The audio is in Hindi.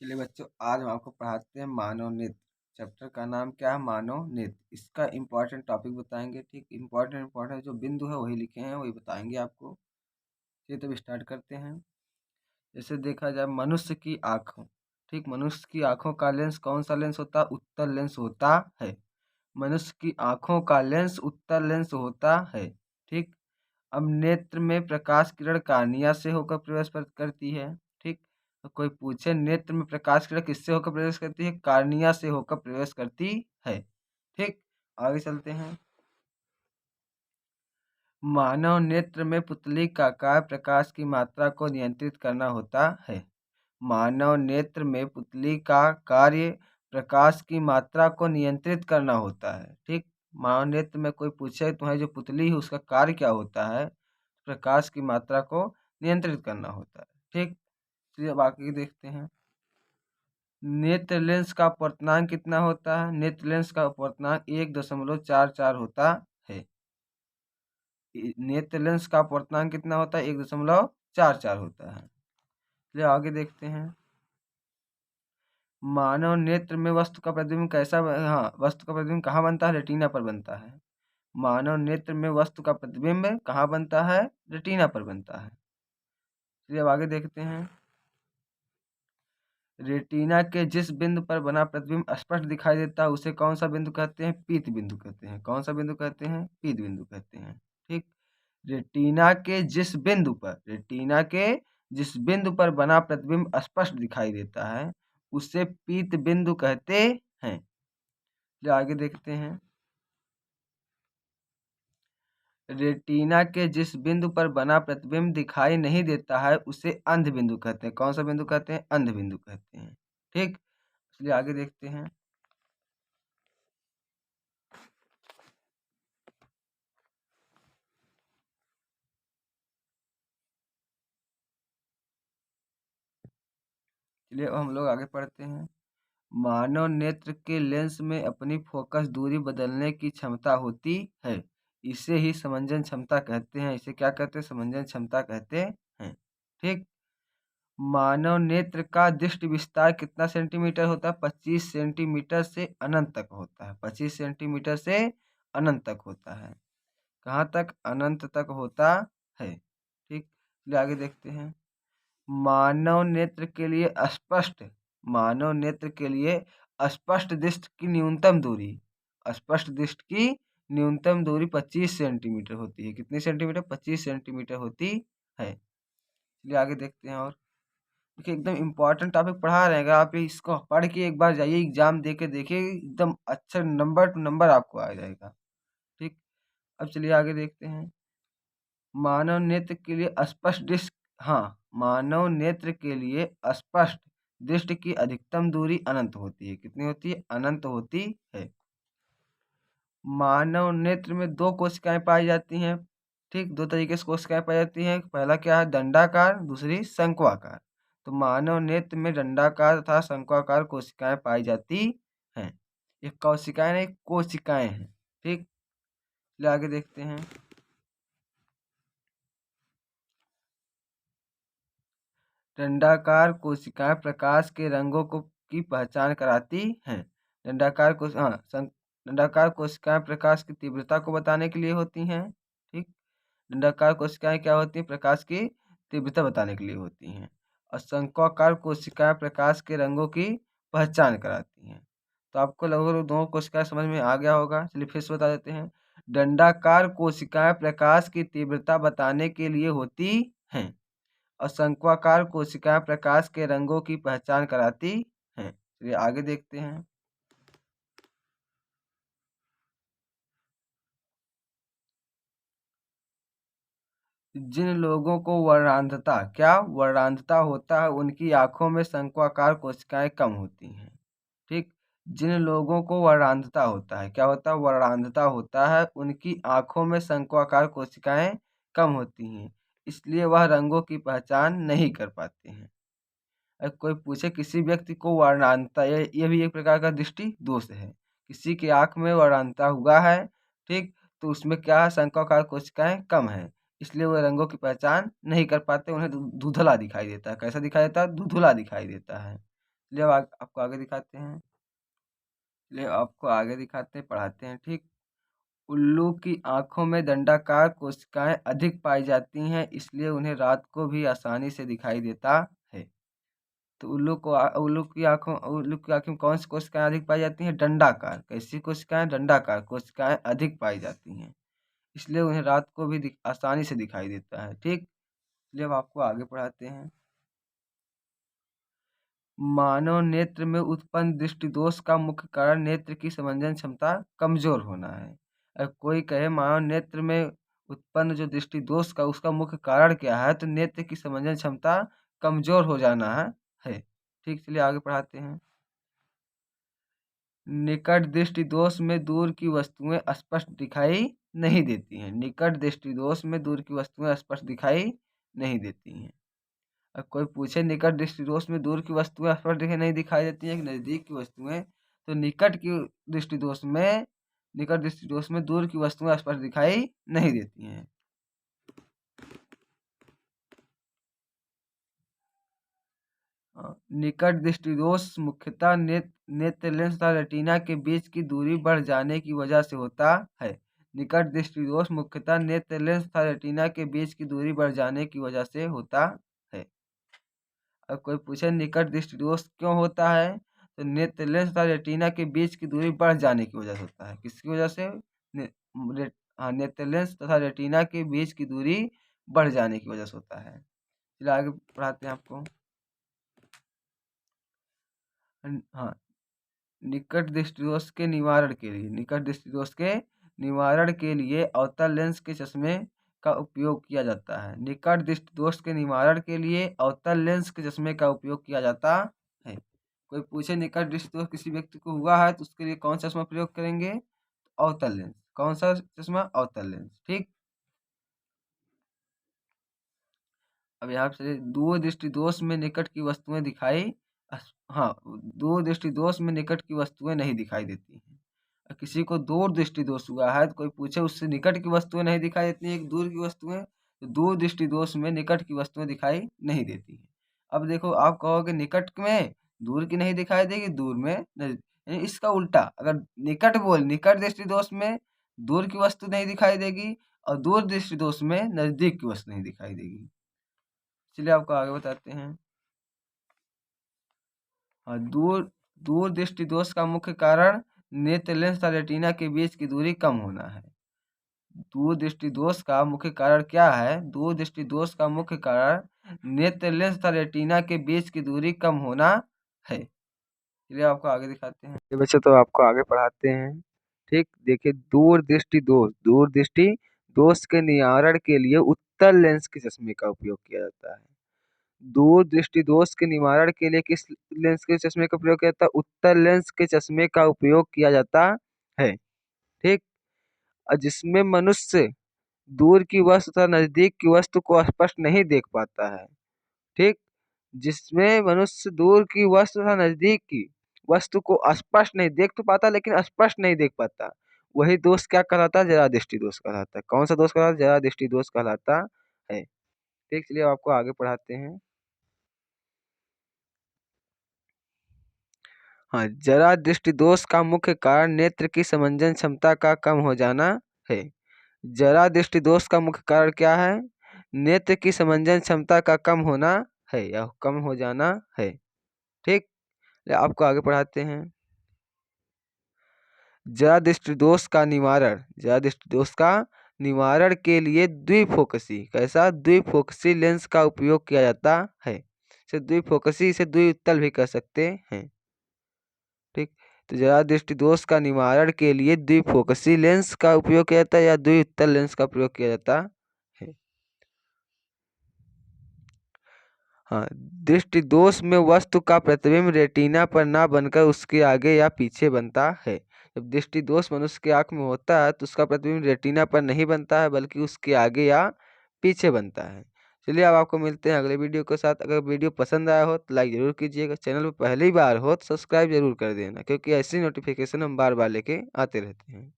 चलिए बच्चों, आज हम आपको पढ़ाते हैं मानव नेत्र। चैप्टर का नाम क्या है? मानव नेत्र। इसका इम्पोर्टेंट टॉपिक बताएंगे। ठीक, इम्पोर्टेंट जो बिंदु है वही लिखे हैं, वही बताएंगे आपको। चलिए तब स्टार्ट करते हैं। जैसे देखा जाए मनुष्य की आँखों, ठीक, मनुष्य की आँखों का लेंस कौन सा लेंस होता है? उत्तल लेंस होता है। मनुष्य की आँखों का लेंस उत्तल लेंस होता है। ठीक, अब नेत्र में प्रकाश किरण कार्निया से होकर प्रवेश करती है। ठीक, तो कोई पूछे नेत्र में प्रकाश किरण किससे होकर प्रवेश करती है? कार्निया से होकर प्रवेश करती है। ठीक, आगे चलते हैं। मानव नेत्र में पुतली का कार्य प्रकाश की मात्रा को नियंत्रित करना होता है। मानव नेत्र में पुतली का कार्य प्रकाश की मात्रा को नियंत्रित करना होता है। ठीक, मानव नेत्र में कोई पूछे तुम्हारी जो पुतली है उसका कार्य क्या होता है? प्रकाश की मात्रा को नियंत्रित करना होता है। ठीक, चलिए अब आगे देखते हैं। नेत्र लेंस का अपवर्तनांक कितना होता है? नेत्र लेंस का अपवर्तनांक 1.44 होता है। नेत्र लेंस का अपवर्तनांक कितना होता है? 1.44 होता है। चलिए आगे देखते हैं। मानव नेत्र में वस्तु का प्रतिबिंब वस्तु का प्रतिबिंब कहाँ बनता है? रेटिना पर बनता है। मानव नेत्र में वस्तु का प्रतिबिंब कहाँ बनता है? रेटिना पर बनता है। चलिए अब आगे देखते हैं। रेटिना के जिस बिंदु पर बना प्रतिबिंब स्पष्ट दिखाई देता है उसे कौन सा बिंदु कहते हैं? पीत बिंदु कहते हैं। कौन सा बिंदु कहते हैं? पीत बिंदु कहते हैं। ठीक, रेटिना के जिस बिंदु पर बना प्रतिबिंब स्पष्ट दिखाई देता है उसे पीत बिंदु कहते हैं। जो आगे देखते हैं। रेटिना के जिस बिंदु पर बना प्रतिबिंब दिखाई नहीं देता है उसे अंध बिंदु कहते हैं। कौन सा बिंदु कहते हैं? अंध बिंदु कहते हैं। ठीक, इसलिए आगे देखते हैं। चलिए अब हम लोग आगे पढ़ते हैं। मानव नेत्र के लेंस में अपनी फोकस दूरी बदलने की क्षमता होती है। इसे ही समंजन क्षमता कहते हैं। इसे क्या कहते हैं? समंजन क्षमता कहते हैं। ठीक, मानव नेत्र का दृष्टि विस्तार कितना सेंटीमीटर होता है? 25 सेंटीमीटर से अनंत तक होता है। 25 सेंटीमीटर से अनंत तक होता है। कहाँ तक? अनंत तक होता है। ठीक, चलिए आगे देखते हैं। मानव नेत्र के लिए स्पष्ट दृष्टि की न्यूनतम दूरी 25 सेंटीमीटर होती है। कितनी सेंटीमीटर? 25 सेंटीमीटर होती है। चलिए आगे देखते हैं। और देखिए एकदम इम्पोर्टेंट टॉपिक पढ़ा रहे हैं। अगर आप इसको पढ़ के एक बार जाइए, एग्जाम दे के देखिए, एकदम अच्छा नंबर टू नंबर आपको आ जाएगा। ठीक, अब चलिए आगे देखते हैं। मानव नेत्र के लिए मानव नेत्र के लिए स्पष्ट दृष्टि की अधिकतम दूरी अनंत होती है। कितनी होती है? अनंत होती है। मानव नेत्र में दो कोशिकाएं पाई जाती हैं। ठीक, दो तरीके से कोशिकाएं पाई जाती हैं। पहला क्या है? दंडाकार, दूसरी शंक्वाकार। तो मानव नेत्र में दंडाकार तथा शंक्वाकार कोशिकाएं पाई जाती हैं। ये कोशिकाएं नहीं, कोशिकाएं हैं। ठीक, चलिए आगे देखते हैं। दंडाकार कोशिकाएं प्रकाश के रंगों की पहचान कराती हैं। दंडाकार कोशिकाएं प्रकाश की तीव्रता को बताने के लिए होती हैं। ठीक, दंडाकार कोशिकाएं क्या होती हैं? प्रकाश की तीव्रता बताने के लिए होती हैं। और शंक्वाकार कोशिकाएं प्रकाश के रंगों की पहचान कराती हैं। तो आपको लगभग दोनों कोशिकाएं समझ में आ गया होगा। चलिए फिर से बता देते हैं। दंडाकार कोशिकाएं प्रकाश की तीव्रता बताने के लिए होती हैं और शंक्वाकार कोशिकाएं प्रकाश के रंगों की पहचान कराती हैं। चलिए आगे देखते हैं। जिन लोगों को वर्णांधता होता है उनकी आंखों में शंक्वाकार कोशिकाएं कम होती हैं। ठीक, जिन लोगों को वर्णांधता होता है, क्या होता है? वर्णांधता होता है, उनकी आंखों में शंक्वाकार कोशिकाएं कम होती हैं, इसलिए वह रंगों की पहचान नहीं कर पाते हैं। अगर कोई पूछे किसी व्यक्ति को वर्णांधता, ये भी एक प्रकार का दृष्टि दोष है। किसी की आंख में वर्णांधता हुआ है, ठीक, तो उसमें क्या है? शंक्वाकार कोशिकाएं कम है, इसलिए वो रंगों की पहचान नहीं कर पाते। उन्हें धुंधला दिखाई देता है। कैसा दिखाई देता है? धुंधला दिखाई देता है। चलिए अब आपको आगे दिखाते हैं। चलिए आपको आगे दिखाते हैं, पढ़ाते हैं, ठीक। उल्लू की आंखों में दंडाकार कोशिकाएं अधिक पाई जाती हैं, इसलिए उन्हें रात को भी आसानी से दिखाई देता है। तो उल्लू की आंखों में कौन सी कोशिकाएं अधिक पाई जाती हैं? दंडाकार। कैसी कोशिकाएं? दंडाकार कोशिकाएं अधिक पाई जाती हैं, इसलिए उन्हें रात को भी आसानी से दिखाई देता है, ठीक। चलिए अब आपको आगे पढ़ाते हैं। मानव नेत्र में उत्पन्न दृष्टि दोष का मुख्य कारण नेत्र की समंजन क्षमता कमजोर होना है। अगर कोई कहे मानव नेत्र में उत्पन्न जो दृष्टि दोष का उसका मुख्य कारण क्या है, तो नेत्र की समंजन क्षमता कमजोर हो जाना है। ठीक, चलिए आगे पढ़ाते हैं। निकट दृष्टि दोष में दूर की वस्तुएं स्पष्ट दिखाई नहीं देती हैं। निकट दृष्टि दोष में दूर की वस्तुएं स्पष्ट दिखाई नहीं देती हैं। अब कोई पूछे निकट दृष्टि दोष में दूर की वस्तुएं स्पष्ट नहीं दिखाई देती हैं कि नजदीक की वस्तुएं, तो निकट दृष्टि दोष में दूर की वस्तुएं स्पष्ट दिखाई नहीं देती हैं। निकट दृष्टि दोष मुख्यतः नेत्र लेंस तथा रेटिना के बीच की दूरी बढ़ जाने की वजह से होता है। निकट दृष्टि दोष मुख्यतः नेत्र लेंस तथा रेटिना के बीच की दूरी बढ़ जाने की वजह से होता है। अब कोई पूछे निकट दृष्टि दोष क्यों होता है, तो नेत्र लेंस तथा रेटिना के बीच की दूरी बढ़ जाने की वजह से होता है। किसकी वजह से? नेत्र लेंस तथा रेटिना के बीच की दूरी बढ़ जाने की वजह से होता है। चलिए आगे पढ़ाते हैं आपको। हाँ, निकट दृष्टि दोष के निवारण के लिए अवतल लेंस के चश्मे का उपयोग किया जाता है। निकट दृष्टि दोष के निवारण के लिए अवतल लेंस के चश्मे का उपयोग किया जाता है। कोई पूछे निकट दृष्टि दोष किसी व्यक्ति को हुआ है तो उसके लिए कौन सा चश्मा प्रयोग करेंगे? अवतल लेंस। कौन सा चश्मा? अवतल लेंस, ठीक। अब यहाँ से दूर दृष्टि दोष में निकट की वस्तुएं दूर दृष्टि दोष में निकट की वस्तुएं नहीं दिखाई देती हैं। किसी को दूर दृष्टि दोष हुआ है तो कोई पूछे उससे निकट की वस्तुएं नहीं दिखाई देती हैं, दूर की वस्तुएं, तो दूर दृष्टि दोष में निकट की वस्तुएं दिखाई नहीं देती हैं। अब देखो, आप कहोगे निकट में दूर की नहीं दिखाई देगी, दूर में यानी इसका उल्टा, अगर निकट दृष्टि दोष में दूर की वस्तु नहीं दिखाई देगी और दूर दृष्टि दोष में नजदीक की वस्तु नहीं दिखाई देगी। चलिए आपको आगे बताते हैं। दूर दृष्टि दोष का मुख्य कारण नेत्र लेंस तथा रेटिना के बीच की दूरी कम होना है। दूर दृष्टि दोष का मुख्य कारण क्या है? दूर दृष्टि दोष का मुख्य कारण नेत्र लेंस तथा रेटिना के बीच की दूरी कम होना है। चलिए आपको आगे दिखाते हैं। ये बच्चे तो आपको आगे पढ़ाते हैं, ठीक। देखिए, दूर दृष्टि दोष के निवारण के लिए उत्तल लेंस के चश्मे का उपयोग किया जाता है। दूर दृष्टि दोष के निवारण के लिए किस लेंस के चश्मे का प्रयोग किया जाता है? उत्तल लेंस के चश्मे का उपयोग किया जाता है, ठीक। और जिसमें मनुष्य दूर की वस्तु तथा नजदीक की वस्तु को स्पष्ट नहीं देख पाता है, ठीक। जिसमें मनुष्य दूर की वस्तु तथा नजदीक की वस्तु को स्पष्ट नहीं देख तो पाता, लेकिन स्पष्ट नहीं देख पाता, वही दोष क्या कहलाता है? जरा दृष्टि दोष कहलाता है। कौन सा दोष कहलाता है? जरा दृष्टि दोष कहलाता है, ठीक। चलिए आपको आगे पढ़ाते हैं। हाँ, जरा दृष्टि दोष का मुख्य कारण नेत्र की समंजन क्षमता का कम हो जाना है। जरा दृष्टि दोष का मुख्य कारण क्या है? नेत्र की समंजन क्षमता का कम होना है या कम हो जाना है, ठीक। आपको आगे पढ़ाते हैं। जरा दृष्टि दोष का निवारण के लिए द्विफोकसी, कैसा? द्विफोकसी लेंस का उपयोग किया जाता है। इसे द्विफोकसी, इसे द्विउत्तल भी कह सकते हैं, ठीक। तो जरा दृष्टि दोष का निवारण के लिए द्विफोकसी लेंस का उपयोग किया जाता है या द्विउत्तल लेंस का प्रयोग किया जाता है। हाँ, दृष्टि दोष में वस्तु का प्रतिबिंब रेटिना पर ना बनकर उसके आगे या पीछे बनता है। जब दृष्टि दोष मनुष्य की आंख में होता है तो उसका प्रतिबिंब रेटिना पर नहीं बनता है, बल्कि उसके आगे या पीछे बनता है। चलिए अब आपको मिलते हैं अगले वीडियो के साथ। अगर वीडियो पसंद आया हो तो लाइक जरूर कीजिएगा, चैनल पर पहली बार हो तो सब्सक्राइब जरूर कर देना, क्योंकि ऐसी नोटिफिकेशन हम बार बार लेके आते रहते हैं।